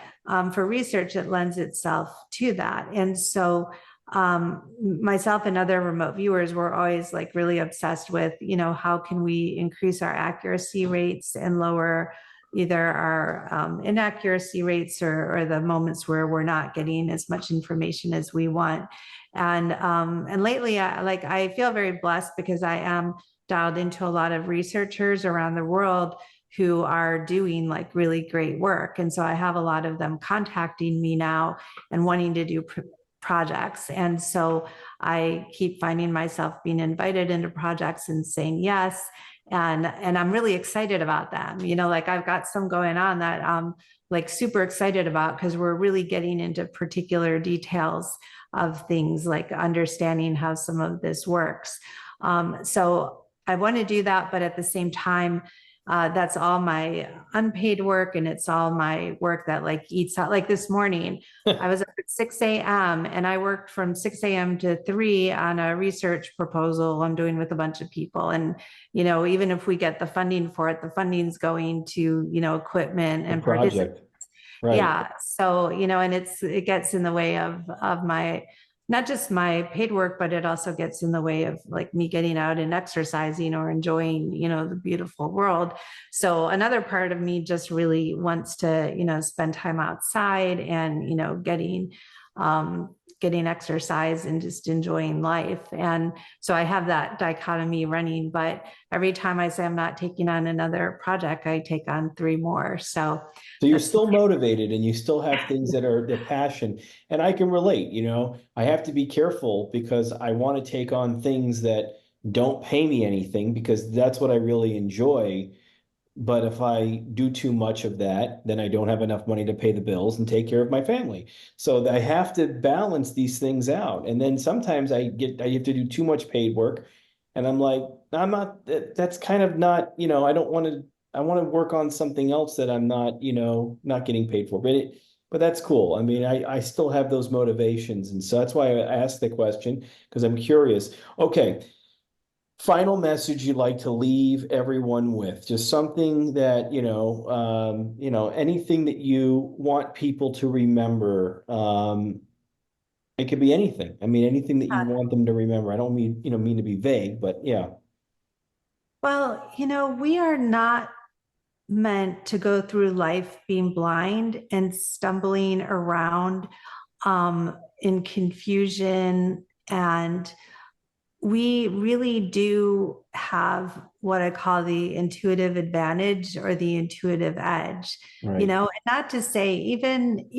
for research, it lends itself to that. And so myself and other remote viewers were always like really obsessed with, how can we increase our accuracy rates and lower either our inaccuracy rates or the moments where we're not getting as much information as we want. And lately, I feel very blessed because I am dialed into a lot of researchers around the world who are doing like really great work. And so I have a lot of them contacting me now and wanting to do projects. And so I keep finding myself being invited into projects and saying yes. And I'm really excited about them. Like I've got some going on that I'm like super excited about because we're really getting into particular details of things like understanding how some of this works. So I want to do that, but at the same time, That's all my unpaid work, and it's all my work that like eats out. Like this morning, I was up at 6 a.m. and I worked from 6 a.m. to 3 on a research proposal I'm doing with a bunch of people. And, even if we get the funding for it, the funding's going to, equipment The and participants. project, right? Yeah. So, and it gets in the way of my, not just my paid work, but it also gets in the way of like me getting out and exercising or enjoying, the beautiful world. So another part of me just really wants to, spend time outside and, getting exercise and just enjoying life. And so I have that dichotomy running, but every time I say I'm not taking on another project, I take on three more. So So you're that's still motivated and you still have things that are the passion. And I can relate, I have to be careful because I want to take on things that don't pay me anything because that's what I really enjoy. But if I do too much of that, then I don't have enough money to pay the bills and take care of my family. So I have to balance these things out. And then sometimes I have to do too much paid work. And I'm like, I'm not, that's kind of not, I want to work on something else that I'm not, not getting paid for. But that's cool. I mean, I still have those motivations. And so that's why I asked the question, because I'm curious. Okay. Final message you'd like to leave everyone with, just something that, anything that you want people to remember. It could be anything. I mean, anything that you want them to remember. I don't mean to be vague, but yeah. well, we are not meant to go through life being blind and stumbling around in confusion, and we really do have what I call the intuitive advantage or the intuitive edge, Right. and not to say even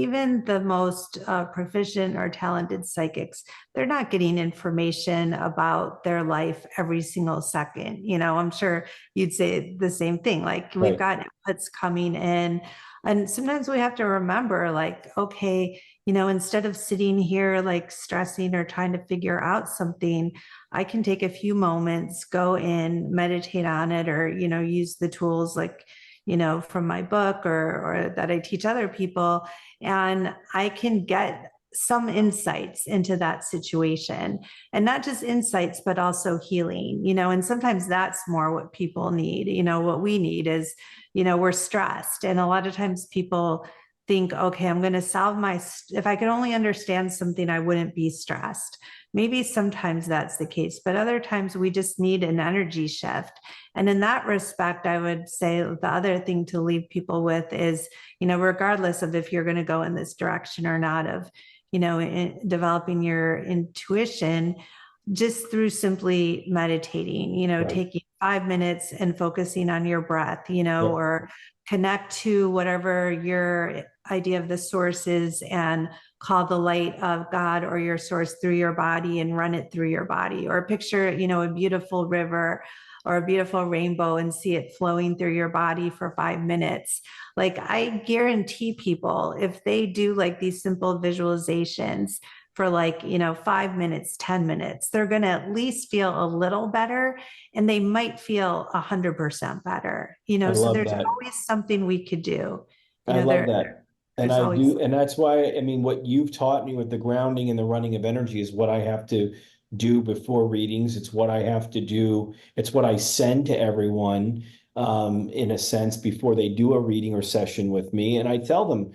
the most proficient or talented psychics, they're not getting information about their life every single second. I'm sure you'd say the same thing. Like we've Right. got inputs coming in, and sometimes we have to remember, like, okay, instead of sitting here like stressing or trying to figure out something, I can take a few moments, go in, meditate on it, or, use the tools like, from my book or that I teach other people. And I can get some insights into that situation, and not just insights, but also healing, and sometimes that's more what people need. What we need is, we're stressed. And a lot of times people think, okay, I'm going to solve if I could only understand something, I wouldn't be stressed. Maybe sometimes that's the case, but other times we just need an energy shift. And in that respect, I would say the other thing to leave people with is, regardless of if you're going to go in this direction or not, of, developing your intuition, just through simply meditating, Right. taking 5 minutes and focusing on your breath, Yep. or connect to whatever your idea of the source is and call the light of God or your source through your body and run it through your body, or picture, a beautiful river or a beautiful rainbow and see it flowing through your body for 5 minutes. Like I guarantee people, if they do like these simple visualizations for like, 5 minutes, 10 minutes, they're going to at least feel a little better, and they might feel 100% better, I so love there's that. always something we could do. I love that. And There's I always. do, and that's why, I mean, what you've taught me with the grounding and the running of energy is what I have to do before readings. It's what I have to do. It's what I send to everyone, in a sense, before they do a reading or session with me. And I tell them,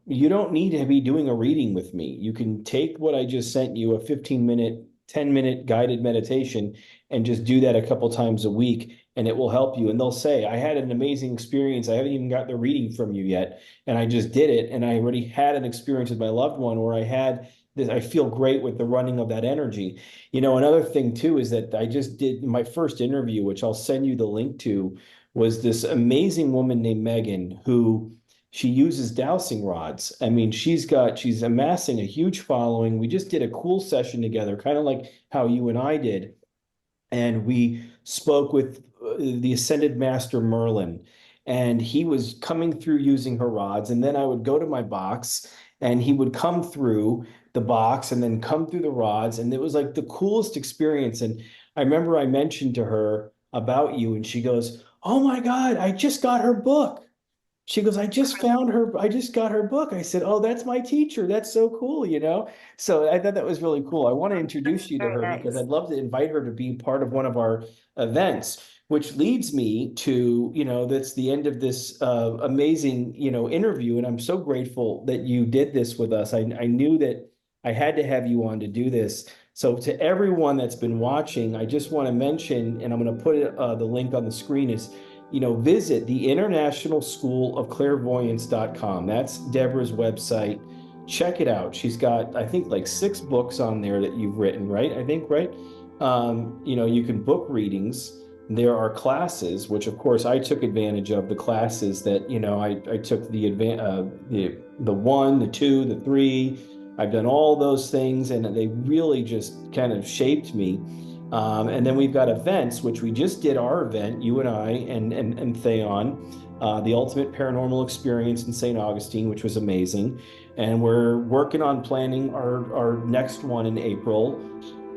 you don't need to be doing a reading with me. You can take what I just sent you, a 15-minute, 10-minute guided meditation, and just do that a couple times a week and it will help you. And they'll say, I had an amazing experience. I haven't even got the reading from you yet. And I just did it. And I already had an experience with my loved one where I had this, I feel great with the running of that energy. Another thing too is that I just did my first interview, which I'll send you the link to, was this amazing woman named Megan who she uses dowsing rods. I mean, she's amassing a huge following. We just did a cool session together, kind of like how you and I did. And we spoke with the ascended master Merlin, and he was coming through using her rods. And then I would go to my box, and he would come through the box and then come through the rods. And it was like the coolest experience. And I remember I mentioned to her about you, and she goes, oh my God, I just got her book. She goes, I just got her book. I said, oh, that's my teacher. That's so cool, you know? So I thought that was really cool. I want to introduce That's you to very her because nice. I'd love to invite her to be part of one of our events, which leads me to, that's the end of this amazing, interview. And I'm so grateful that you did this with us. I knew that I had to have you on to do this. So to everyone that's been watching, I just want to mention, and I'm going to put the link on the screen, is visit the International School of Clairvoyance.com. That's Debra's website. Check it out. She's got, I think, like 6 books on there that you've written, right? I think, right? You can book readings. There are classes, which of course I took advantage of the classes that, I took the 1, the 2, the 3. I've done all those things and they really just kind of shaped me. And then we've got events, which we just did our event, you and I and Theon, the Ultimate Paranormal Experience in St. Augustine, which was amazing. And we're working on planning our next one in April.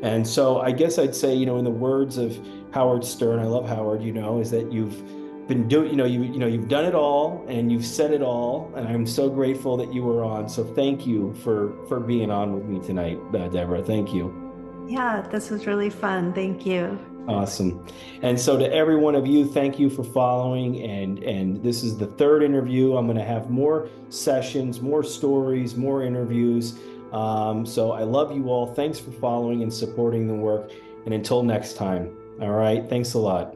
And so I guess I'd say, in the words of Howard Stern, I love Howard, is that you've been doing, you've done it all and you've said it all. And I'm so grateful that you were on. So thank you for being on with me tonight, Deborah. Thank you. Yeah, this was really fun. Thank you. Awesome. And so to every one of you, thank you for following. And this is the third interview. I'm going to have more sessions, more stories, more interviews. So I love you all. Thanks for following and supporting the work. And until next time. All right. Thanks a lot.